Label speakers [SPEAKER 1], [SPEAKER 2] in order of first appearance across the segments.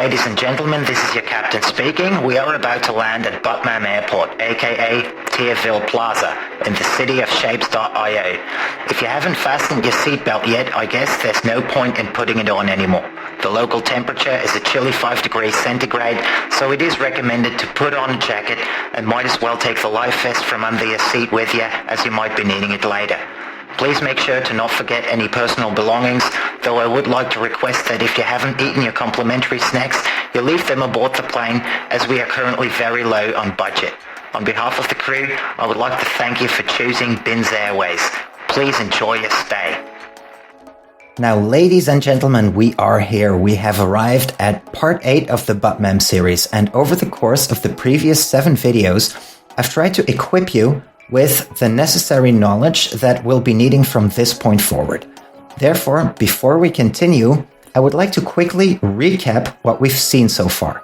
[SPEAKER 1] ladies and gentlemen, this is your captain speaking. We are about to land at BUTTMAM Airport, aka Tierville Plaza, in the city of Shapes.io. If you haven't fastened your seatbelt yet, I guess there's no point in putting it on anymore. The local temperature is a chilly 5 degrees centigrade, so it is recommended to put on a jacket and might as well take the life vest from under your seat with you, as you might be needing it later. Please make sure to not forget any personal belongings, though I would like to request that if you haven't eaten your complimentary snacks, you leave them aboard the plane, as we are currently very low on budget. On behalf of the crew, I would like to thank you for choosing BINS Airways. Please enjoy your stay. Now, ladies and gentlemen, we are here. We have arrived at part 8 of the BUTTMAM series, and over the course of the previous 7 videos, I've tried to equip you with the necessary knowledge that we'll be needing from this point forward. Therefore, before we continue, I would like to quickly recap what we've seen so far.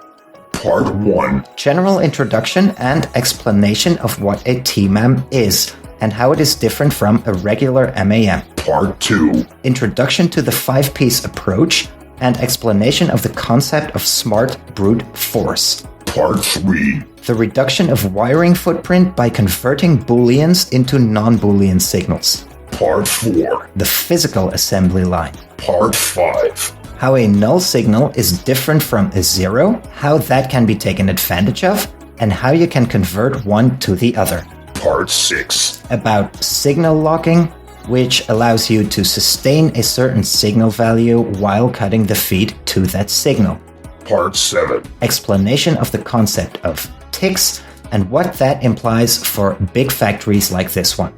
[SPEAKER 2] Part 1.
[SPEAKER 1] General introduction and explanation of what a TMAM is, and how it is different from a regular MAM.
[SPEAKER 2] Part 2.
[SPEAKER 1] Introduction to the 5-piece approach, and explanation of the concept of smart brute force.
[SPEAKER 2] Part 3.
[SPEAKER 1] The reduction of wiring footprint by converting booleans into non-boolean signals.
[SPEAKER 2] Part 4.
[SPEAKER 1] The physical assembly line.
[SPEAKER 2] Part 5.
[SPEAKER 1] How a null signal is different from a zero, how that can be taken advantage of, and how you can convert one to the other.
[SPEAKER 2] Part 6.
[SPEAKER 1] About signal locking, which allows you to sustain a certain signal value while cutting the feed to that signal.
[SPEAKER 2] Part 7.
[SPEAKER 1] Explanation of the concept of ticks and what that implies for big factories like this one.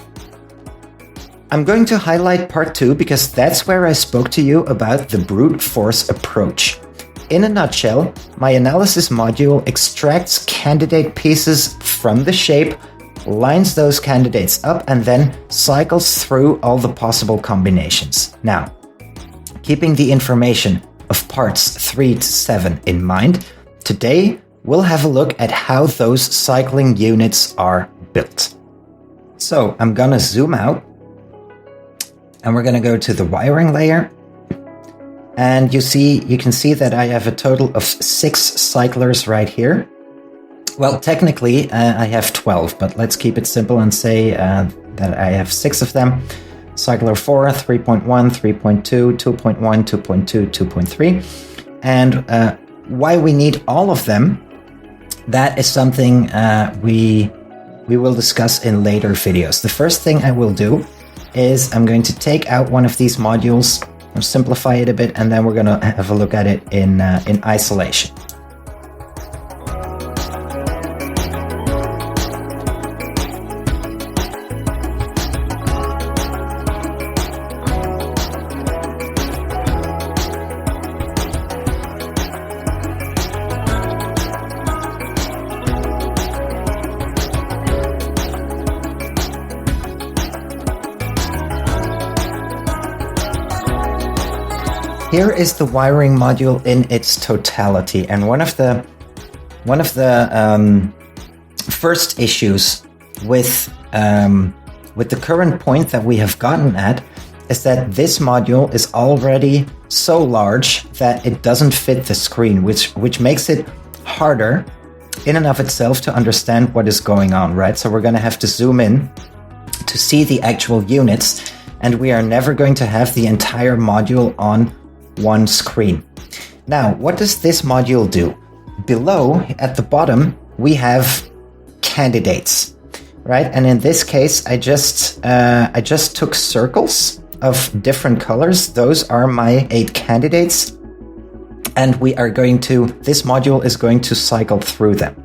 [SPEAKER 1] I'm going to highlight part 2 because that's where I spoke to you about the brute force approach. In a nutshell, my analysis module extracts candidate pieces from the shape, lines those candidates up, and then cycles through all the possible combinations. Now, keeping the information of parts 3 to 7 in mind, today we'll have a look at how those cycling units are built. So I'm gonna zoom out and we're gonna go to the wiring layer, and you can see that I have a total of 6 cyclers right here. Well, technically I have 12, but let's keep it simple and say that I have 6 of them. Cycler 4, 3.1, 3.2, 2.1, 2.2, 2.3. And why we need all of them, that is something we will discuss in later videos. The first thing I will do is I'm going to take out one of these modules, and simplify it a bit, and then we're going to have a look at it in isolation. Here is the wiring module in its totality, and one of the first issues with the current point that we have gotten at is that this module is already so large that it doesn't fit the screen, which makes it harder in and of itself to understand what is going on, right? So we're going to have to zoom in to see the actual units, and we are never going to have the entire module on one screen. Now, what does this module do? Below, at the bottom, we have candidates, right? And in this case, I just took circles of different colors. Those are my 8 candidates, and this module is going to cycle through them.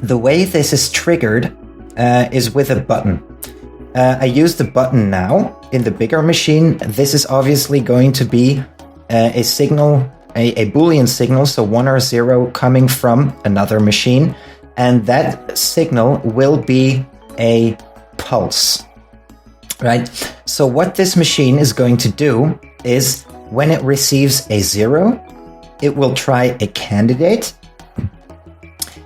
[SPEAKER 1] The way this is triggered is with a button. I use the button now in the bigger machine. This is obviously going to be a signal, a Boolean signal, so 1 or 0 coming from another machine, and that signal will be a pulse, right? So what this machine is going to do is, when it receives a 0, it will try a candidate,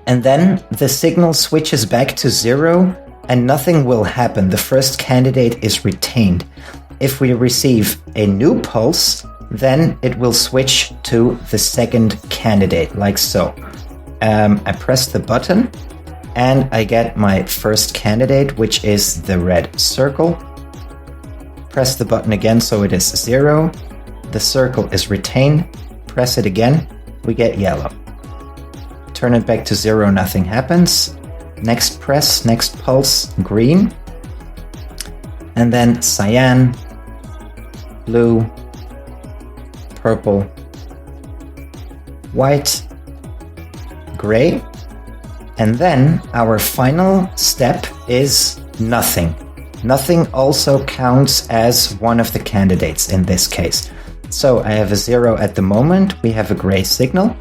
[SPEAKER 1] and then the signal switches back to 0, and nothing will happen. The first candidate is retained. If we receive a new pulse, then it will switch to the second candidate, like so. I press the button and I get my first candidate, which is the red circle. Press the button again so it is 0. The circle is retained. Press it again, we get yellow. Turn it back to 0, nothing happens. Next press, next pulse, green. And then cyan, blue, purple, white, gray. And then our final step is nothing. Nothing also counts as one of the candidates in this case. So I have a 0 at the moment, we have a gray signal.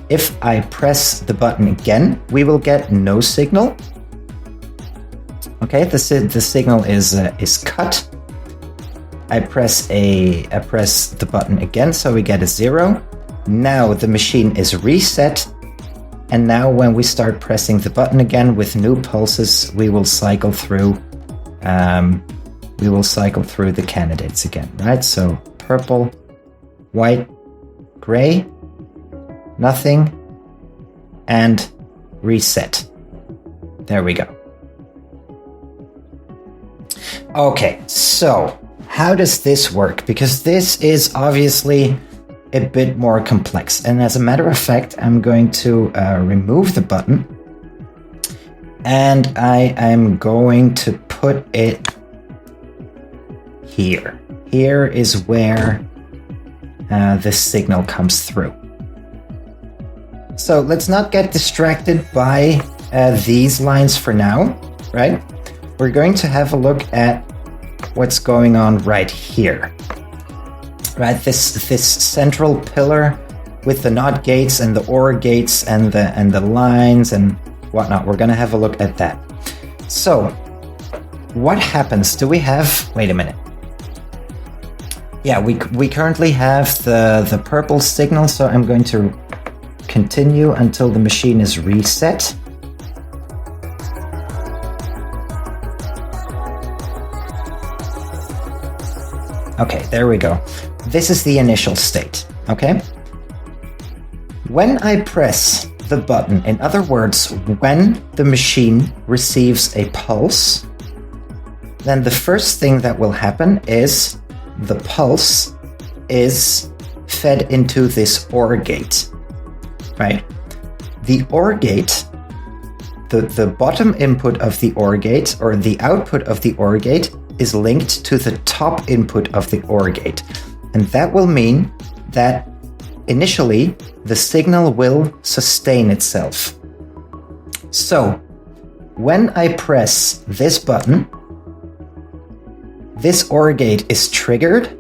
[SPEAKER 1] If I press the button again, we will get no signal. Okay, the signal is cut. I press the button again, so we get a 0. Now the machine is reset, and now when we start pressing the button again with new pulses, we will cycle through. The candidates again, right? So purple, white, gray, nothing, and reset. There we go. Okay, so how does this work? Because this is obviously a bit more complex. And as a matter of fact, I'm going to remove the button. And I am going to put it here. Here is where the signal comes through. So let's not get distracted by these lines for now, right? We're going to have a look at what's going on right here, right? This central pillar with the NOT gates and the OR gates and the lines and whatnot. We're going to have a look at that. So what happens? Do we have... Wait a minute. Yeah, we currently have the purple signal, so I'm going to continue until the machine is reset. Okay, there we go. This is the initial state, okay? When I press the button, in other words, when the machine receives a pulse, then the first thing that will happen is the pulse is fed into this OR gate, right? The OR gate, the bottom input of the OR gate, or the output of the OR gate, is linked to the top input of the OR gate. And that will mean that initially the signal will sustain itself. So when I press this button, this OR gate is triggered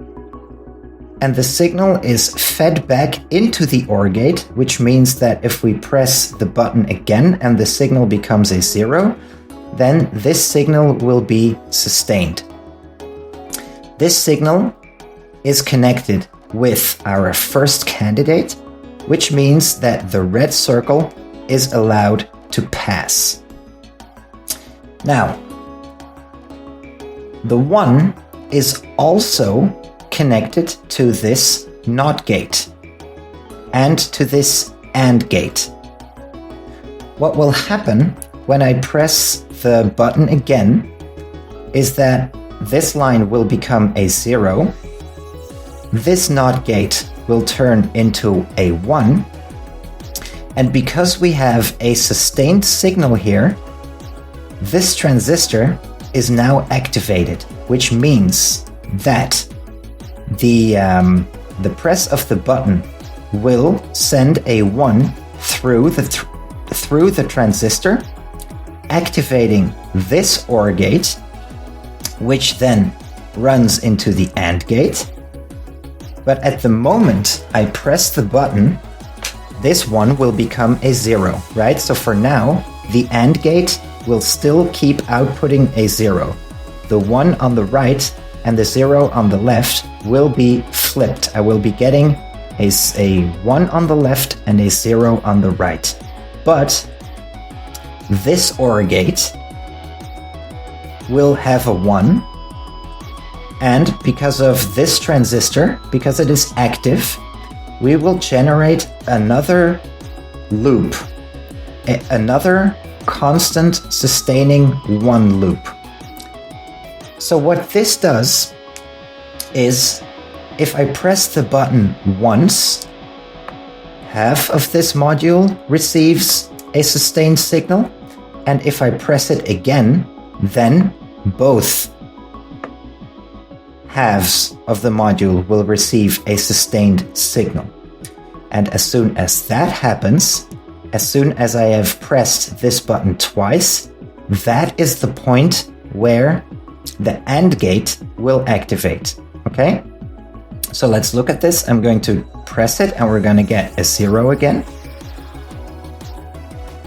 [SPEAKER 1] and the signal is fed back into the OR gate, which means that if we press the button again and the signal becomes a 0, then this signal will be sustained. This signal is connected with our first candidate, which means that the red circle is allowed to pass. Now, the 1 is also connected to this NOT gate and to this AND gate. What will happen when I press the button again is that this line will become a 0, this NOT gate will turn into a 1, and because we have a sustained signal here, this transistor is now activated, which means that the press of the button will send a 1 through the transistor, activating this OR gate, which then runs into the AND gate. But at the moment I press the button, this 1 will become a 0, right? So for now, the AND gate will still keep outputting a 0. The 1 on the right and the 0 on the left will be flipped. I will be getting a 1 on the left and a 0 on the right. But this OR gate will have a 1, And because of this transistor, because it is active, we will generate another loop, another constant sustaining one loop. So what this does is, if I press the button once, half of this module receives a sustained signal, and if I press it again, then both halves of the module will receive a sustained signal. And as soon as that happens, as soon as I have pressed this button twice, that is the point where the AND gate will activate. Okay? So let's look at this. I'm going to press it and we're going to get a 0 again.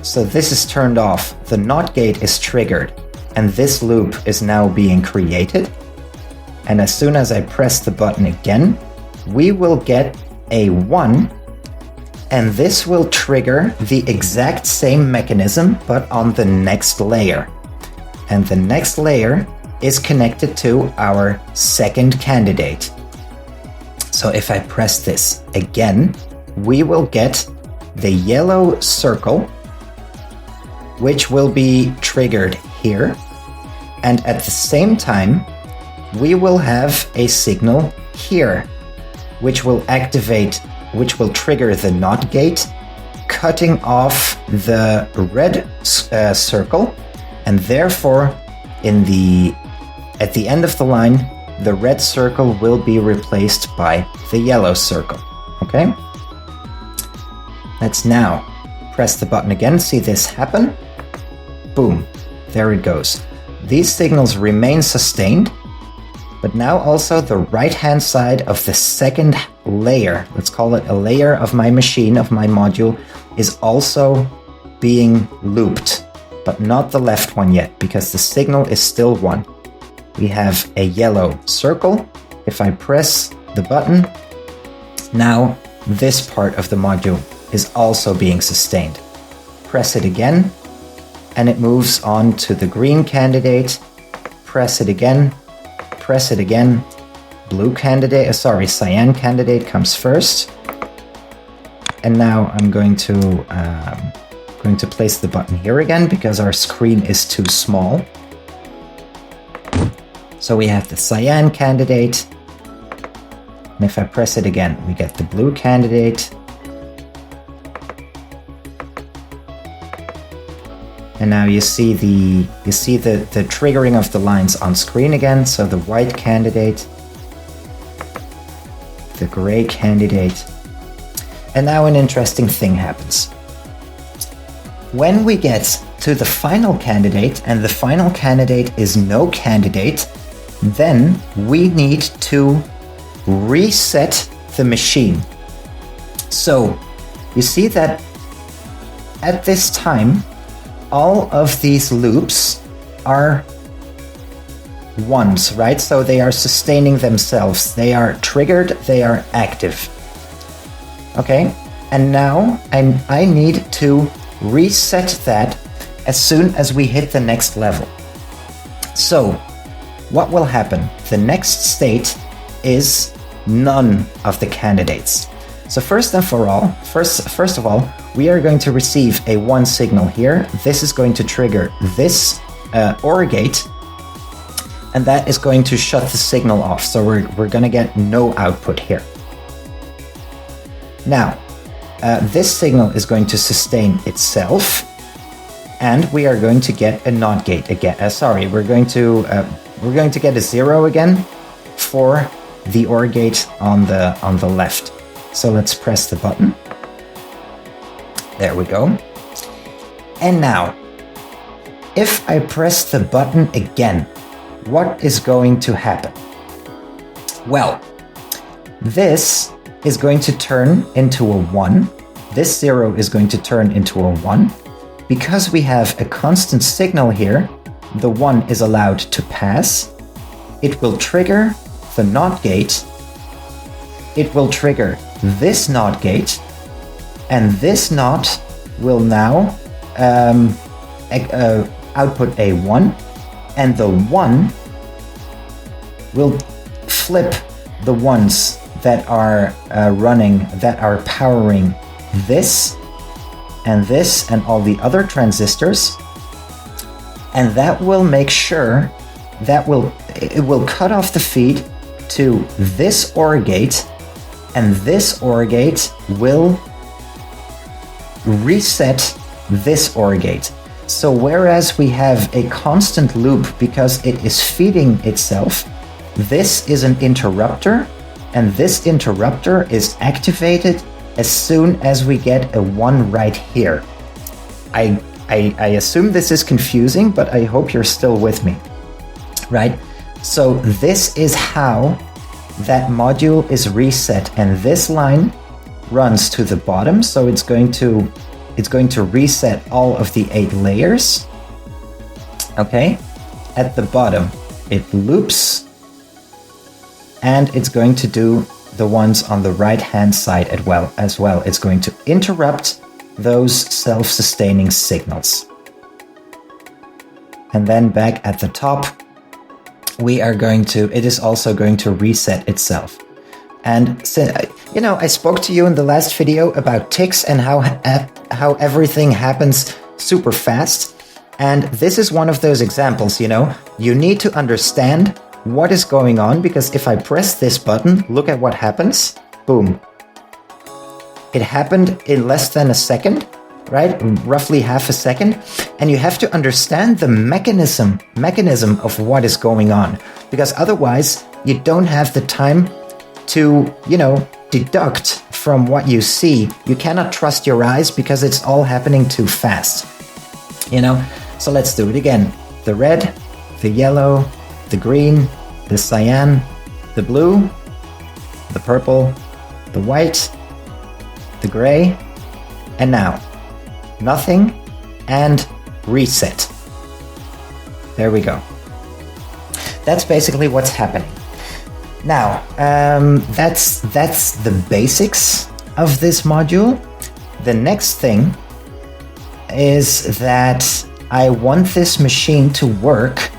[SPEAKER 1] So this is turned off. The NOT gate is triggered and this loop is now being created. And as soon as I press the button again, we will get a 1, and this will trigger the exact same mechanism, but on the next layer. And the next layer is connected to our second candidate. So if I press this again, we will get the yellow circle, which will be triggered here. And at the same time, we will have a signal here, which will activate, which will trigger the NOT gate, cutting off the red circle, and therefore at the end of the line, the red circle will be replaced by the yellow circle. Okay? Let's now press the button again, see this happen. Boom, there it goes. These signals remain sustained, but now also the right-hand side of the second layer, let's call it a layer of my machine, of my module, is also being looped, but not the left one yet, because the signal is still 1. We have a yellow circle. If I press the button, now this part of the module is also being sustained. Press it again, and it moves on to the green candidate. Press it again. Press it again. Cyan candidate comes first. And now I'm going to place the button here again because our screen is too small. So we have the cyan candidate. And if I press it again, we get the blue candidate. And now you see the triggering of the lines on screen again. So the white candidate, the gray candidate. And now an interesting thing happens. When we get to the final candidate, and the final candidate is no candidate, then we need to reset the machine. So you see that at this time, all of these loops are ones, right? So they are sustaining themselves. They are triggered, they are active. Okay, and now I need to reset that as soon as we hit the next level. So what will happen? The next state is none of the candidates. So first of all, we are going to receive a 1 signal here. This is going to trigger this OR gate, and that is going to shut the signal off. So we're going to get no output here. Now, this signal is going to sustain itself, and we are going to get a NOT gate again. We're going to get a 0 again for the OR gate on the left. So let's press the button. There we go. And now, if I press the button again, what is going to happen? Well, this is going to turn into a 1. This 0 is going to turn into a 1. Because we have a constant signal here, the 1 is allowed to pass. It will trigger the NOT gate. It will trigger this NOT gate, and this NOT will now output a 1, and the 1 flip the ones that are that are powering this and all the other transistors, and that will make sure that it will cut off the feed to this OR gate, and this OR gate will reset this OR gate. So whereas we have a constant loop because it is feeding itself, this is an interrupter, and this interrupter is activated as soon as we get a 1 right here. I assume this is confusing, but I hope you're still with me, right? So this is how that module is reset, and this line runs to the bottom, so it's going to reset all of the 8 layers. Okay, at the bottom it loops, and it's going to do the ones on the right hand side as well. It's going to interrupt those self-sustaining signals. And then back at the top, it is also going to reset itself. And so, I spoke to you in the last video about ticks and how everything happens super fast. And this is one of those examples, you need to understand what is going on, because if I press this button, look at what happens. Boom. It happened in less than a second, right? Roughly half a second. And you have to understand the mechanism of what is going on, because otherwise you don't have the time to, deduct from what you see. You cannot trust your eyes because it's all happening too fast. So let's do it again. The red, the yellow, the green, the cyan, the blue, the purple, the white, the gray, and now nothing and reset. There we go. That's basically what's happening. Now, that's the basics of this module. The next thing is that I want this machine to work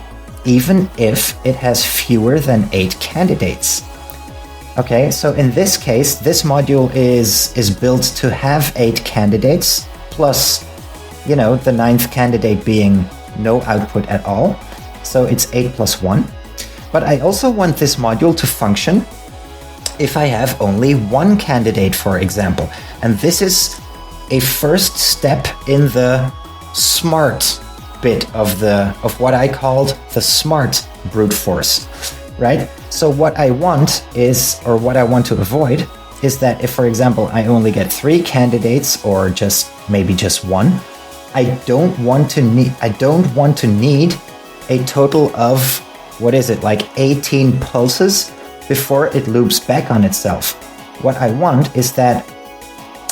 [SPEAKER 1] even if it has fewer than 8 candidates. Okay, so in this case, this module is built to have 8 candidates, plus, the 9th candidate being no output at all. So it's 8 plus 1. But I also want this module to function if I have only 1 candidate, for example. And this is a first step in the smart bit of what I called the smart brute force, right? So what I want to avoid is that if, for example, I only get 3 candidates, or maybe just 1, I don't want to need a total of, 18 pulses before it loops back on itself. What I want is that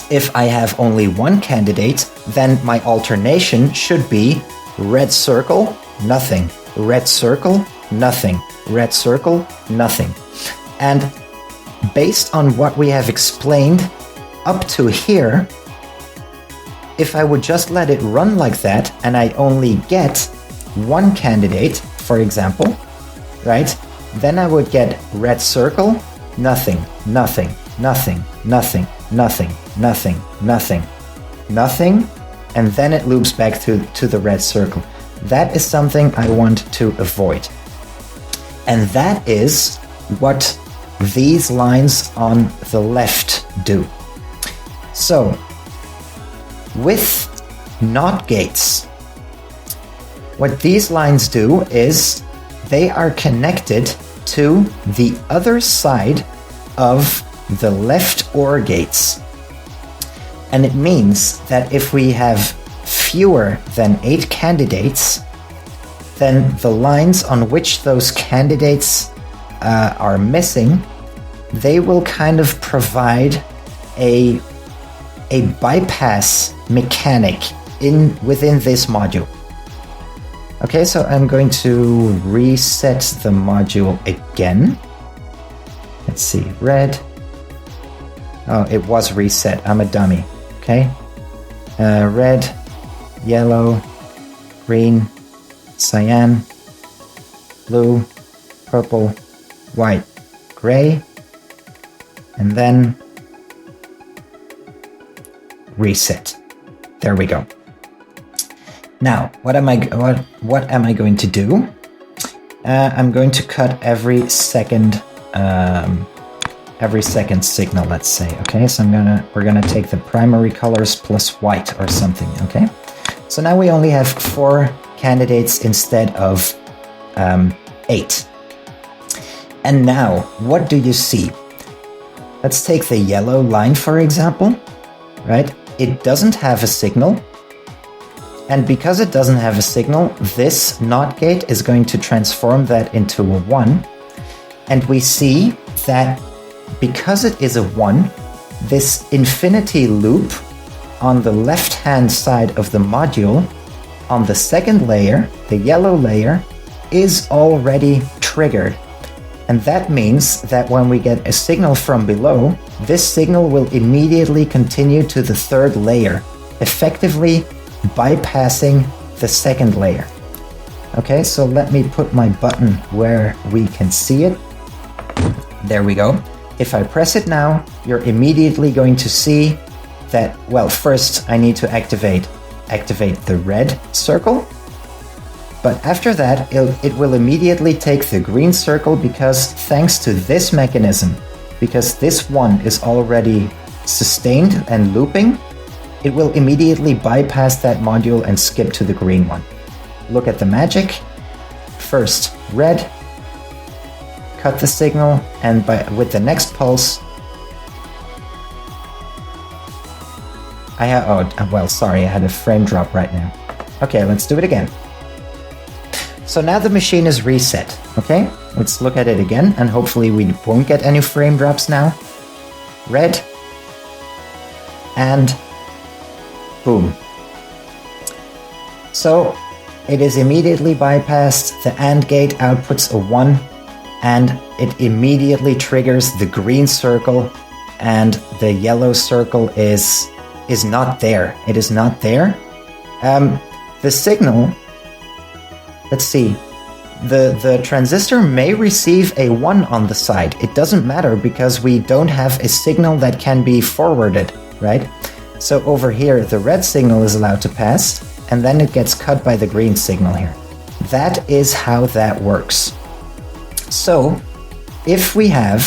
[SPEAKER 1] if I have only 1 candidate, then my alternation should be red circle, nothing, red circle, nothing, red circle, nothing. And based on what we have explained up to here, if I would just let it run like that and I only get 1 candidate, for example, right, then I would get red circle, nothing, nothing, nothing, nothing, nothing, nothing, nothing, nothing, and then it loops back to the red circle. That is something I want to avoid. And that is what these lines on the left do. So, with NOT gates, what these lines do is they are connected to the other side of the left OR gates. And it means that if we have fewer than 8 candidates, then the lines on which those candidates are missing, they will kind of provide a bypass mechanic within this module. Okay, so I'm going to reset the module again. Let's see, red. Oh, it was reset. I'm a dummy. Okay. Red, yellow, green, cyan, blue, purple, white. gray, and then reset. There we go. Now, what am I going to do? I'm going to cut every second signal, let's say. Okay, so we're gonna take the primary colors plus white or something. Okay, so now we only have 4 candidates instead of 8. And now, what do you see? Let's take the yellow line, for example, right? It doesn't have a signal. And because it doesn't have a signal, this NOT gate is going to transform that into a 1. And we see that because it is a 1, this infinity loop on the left-hand side of the module, on the second layer, the yellow layer, is already triggered. And that means that when we get a signal from below, this signal will immediately continue to the third layer, effectively bypassing the second layer. Okay, so let me put my button where we can see it. There we go. If I press it now, you're immediately going to see that, well, first I need to activate the red circle. But after that, it will immediately take the green circle because thanks to this mechanism, because this one is already sustained and looping, it will immediately bypass that module and skip to the green one. Look at the magic. First, red, cut the signal, and with the next pulse, I had a frame drop right now. Okay, let's do it again. So now the machine is reset, okay? Let's look at it again, and hopefully we won't get any frame drops now. Red, and boom. So it is immediately bypassed, the AND gate outputs a 1, and it immediately triggers the green circle, and the yellow circle is not there. It is not there. The signal, let's see, the transistor may receive a 1 on the side. It doesn't matter because we don't have a signal that can be forwarded, right? So over here, the red signal is allowed to pass, and then it gets cut by the green signal here. That is how that works. So if we have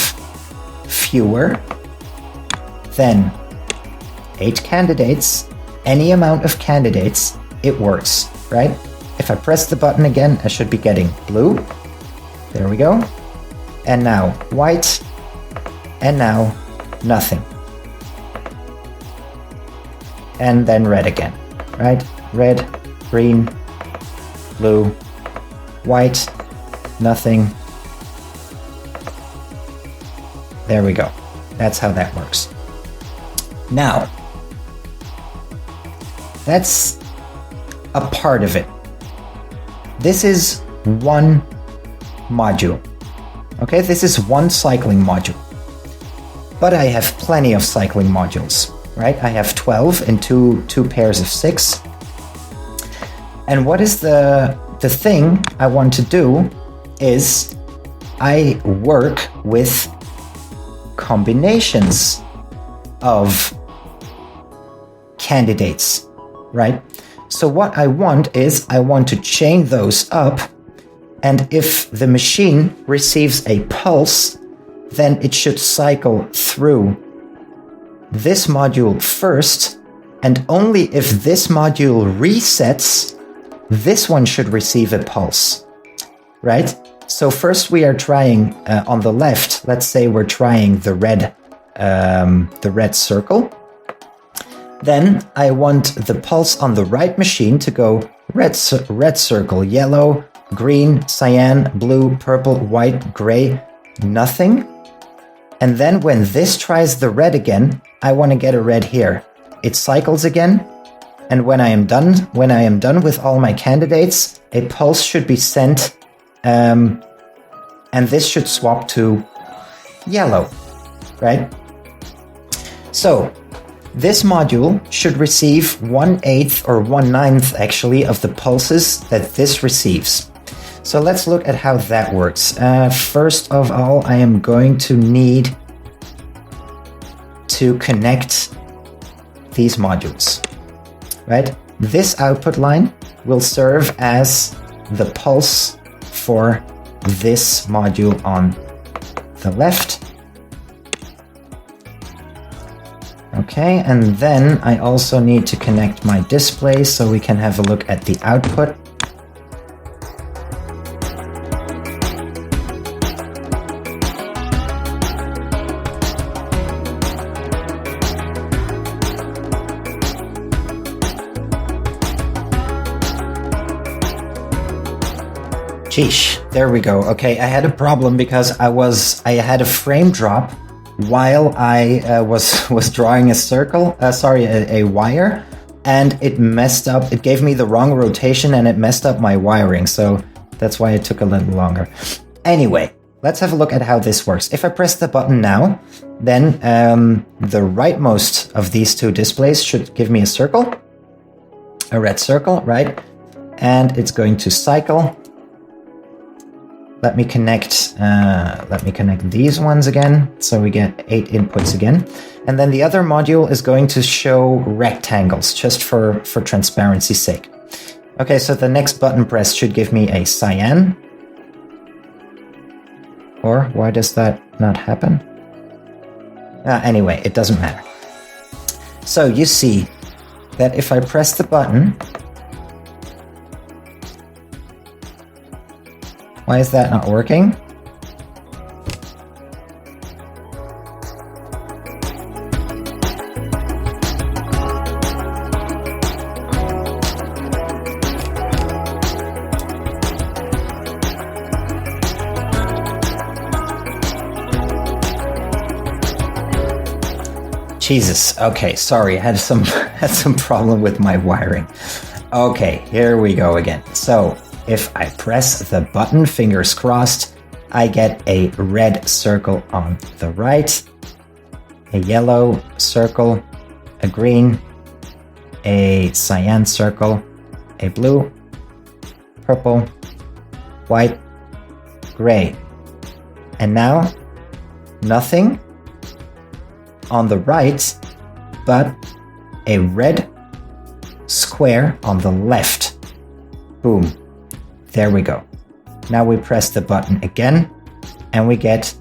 [SPEAKER 1] fewer than 8 candidates, any amount of candidates, it works, right? If I press the button again, I should be getting blue. There we go. And now white. And now nothing. And then red again, right? Red, green, blue, white, nothing. There we go. That's how that works. Now, that's a part of it. This is one module. Okay, this is one cycling module. But I have plenty of cycling modules, right? I have 12 in two pairs of 6. And what is the thing I want to do is I work with combinations of candidates, right? So what I want is I want to chain those up, and if the machine receives a pulse, then it should cycle through this module first, and only if this module resets, this one should receive a pulse, right? So first we are trying on the left, let's say we're trying the red circle. Then I want the pulse on the right machine to go red circle, yellow, green, cyan, blue, purple, white, gray, nothing. And then when this tries the red again, I want to get a red here. It cycles again. And when I am done with all my candidates, a pulse should be sent, and this should swap to yellow, right? So this module should receive 1/8 or 1/9 actually of the pulses that this receives. So let's look at how that works. First of all, I am going to need to connect these modules, right? This output line will serve as the pulse for this module on the left. Okay, and then I also need to connect my display so we can have a look at the output. Sheesh, there we go. Okay, I had a problem because I had a frame drop while I was drawing a circle, a wire, and it messed up. It gave me the wrong rotation and it messed up my wiring, so that's why it took a little longer. Anyway, let's have a look at how this works. If I press the button now, then the rightmost of these two displays should give me a circle, a red circle, right? And it's going to cycle. Let me connect these ones again, so we get 8 inputs again. And then the other module is going to show rectangles, just for transparency's sake. Okay, so the next button press should give me a cyan. Or why does that not happen? Anyway, it doesn't matter. So you see that if I press the button, why is that not working? Jesus. Okay, sorry, I had some problem with my wiring. Okay, here we go again. So if I press the button, fingers crossed, I get a red circle on the right, a yellow circle, a green, a cyan circle, a blue, purple, white, gray. And now, nothing on the right, but a red square on the left. Boom. There we go. Now we press the button again, and we get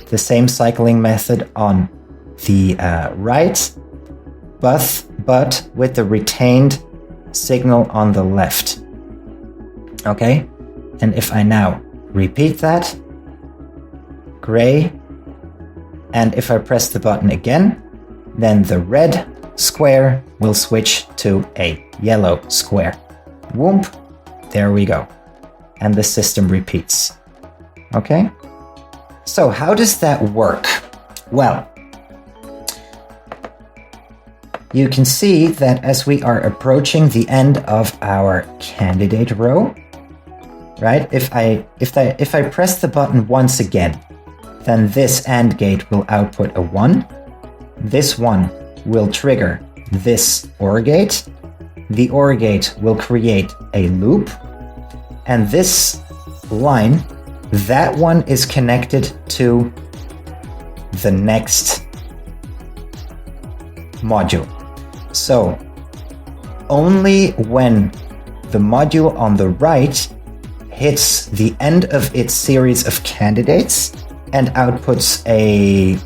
[SPEAKER 1] the same cycling method on the right, but with the retained signal on the left. Okay? And if I now repeat that, gray, and if I press the button again, then the red square will switch to a yellow square. Whoomp. There we go. And the system repeats. Okay? So how does that work? Well, you can see that as we are approaching the end of our candidate row, right? If I press the button once again, then this AND gate will output a 1. This one will trigger this OR gate. The OR gate will create a loop. And this line, that one is connected to the next module. So only when the module on the right hits the end of its series of candidates and outputs a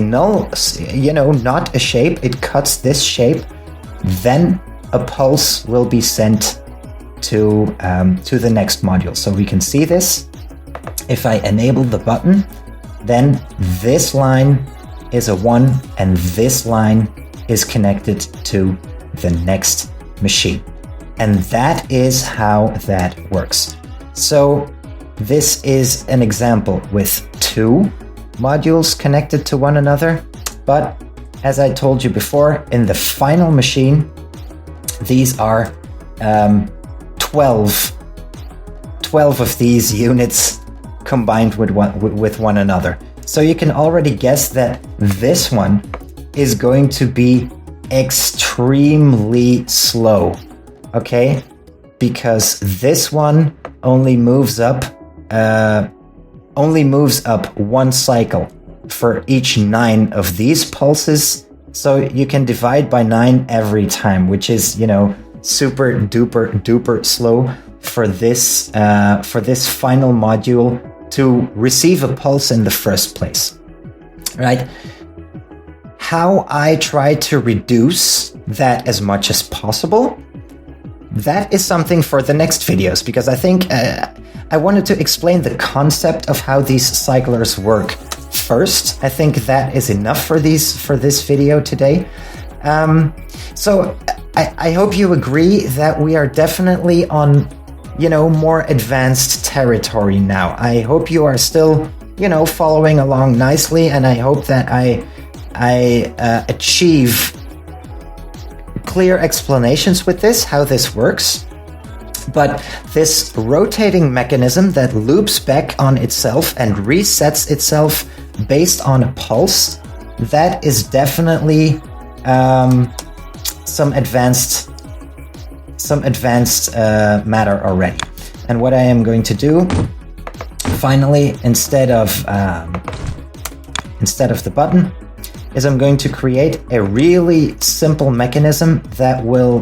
[SPEAKER 1] null, not a shape, it cuts this shape, then a pulse will be sent to the next module. So we can see this. If I enable the button, then this line is a 1 and this line is connected to the next machine. And that is how that works. So this is an example with 2 modules connected to one another. But as I told you before, in the final machine, these are 12 of these units combined with one another. So you can already guess that this one is going to be extremely slow, okay? Because this one only moves up one cycle for each 9 of these pulses. So you can divide by 9 every time, which is, you know, super duper slow for this final module to receive a pulse in the first place, right? How I try to reduce that as much as possible, that is something for the next videos, because I think I wanted to explain the concept of how these cyclers work first. I think that is enough for this video today. So I hope you agree that we are definitely on, you know, more advanced territory now. I hope you are still, you know, following along nicely, and I hope that I achieve clear explanations with this, how this works. But this rotating mechanism that loops back on itself and resets itself based on a pulse, that is definitely some advanced matter already. And what I am going to do finally, instead of the button, is I'm going to create a really simple mechanism that will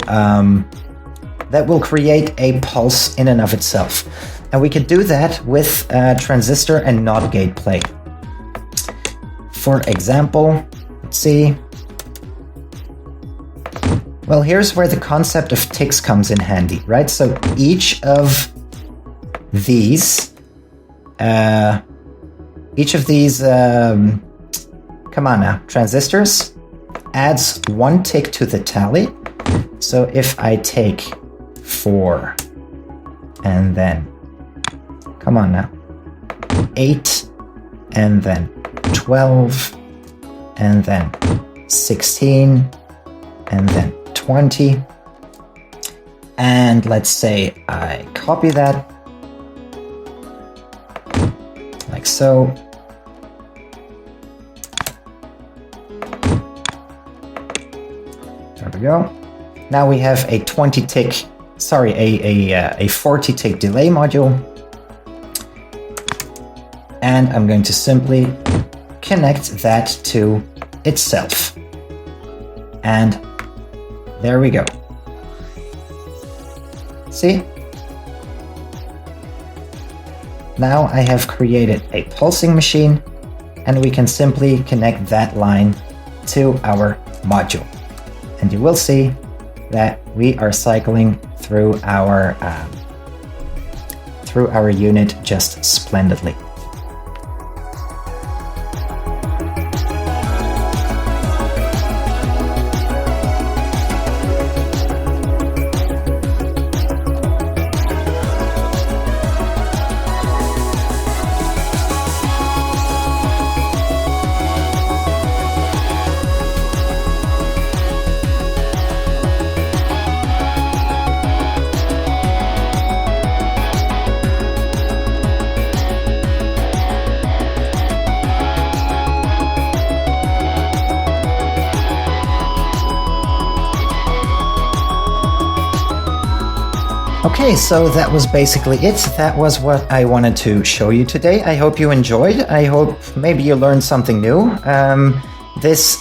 [SPEAKER 1] create a pulse in and of itself. And we could do that with transistor and NOT gate play. For example, let's see. Well, here's where the concept of ticks comes in handy, right? So each of these, come on now, transistors adds 1 tick to the tally. So if I take 4 and then, come on now, 8 and then 12 and then 16 and then 20, and let's say I copy that like so. There we go. Now we have a 40 tick delay module, and I'm going to simply connect that to itself. And there we go. See? Now I have created a pulsing machine, and we can simply connect that line to our module. And you will see that we are cycling through our unit just splendidly. Okay, so that was basically it. That was what I wanted to show you today. I hope you enjoyed. I hope maybe you learned something new. This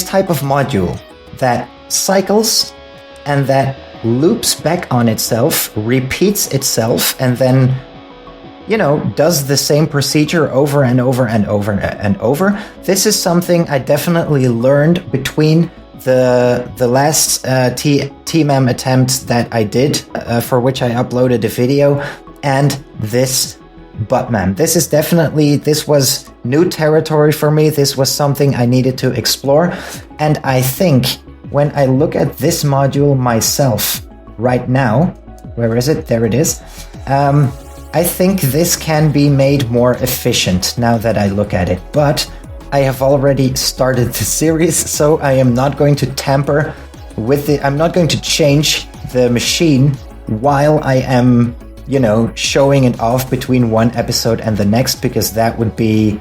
[SPEAKER 1] type of module that cycles and that loops back on itself, repeats itself, and then, you know, does the same procedure over and over and over and over. This is something I definitely learned between the last TMAM attempt that I did, for which I uploaded a video, and this BUTTMAM. This was new territory for me. This was something I needed to explore. And I think when I look at this module myself right now, where is it? There it is. I think this can be made more efficient now that I look at it. But I have already started the series, so I am not going to tamper with it. I'm not going to change the machine while I am, you know, showing it off between one episode and the next, because that would be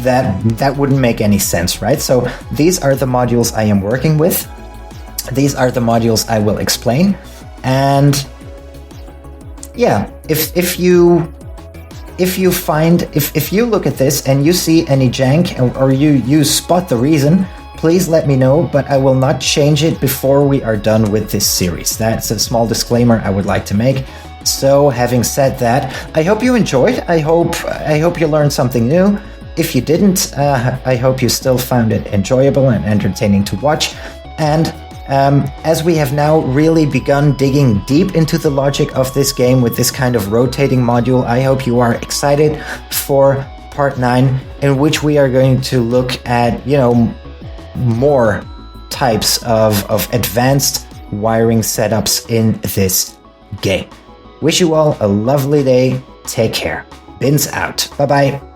[SPEAKER 1] that wouldn't make any sense, right? So these are the modules I am working with. These are the modules I will explain. And yeah, if you look at this and you see any jank or you spot the reason, please let me know, but I will not change it before we are done with this series. That's a small disclaimer I would like to make. So having said that, I hope you enjoyed. I hope you learned something new. If you didn't, I hope you still found it enjoyable and entertaining to watch. And as we have now really begun digging deep into the logic of this game with this kind of rotating module, I hope you are excited for part 9, in which we are going to look at, more types of advanced wiring setups in this game. Wish you all a lovely day. Take care. Bins out. Bye-bye.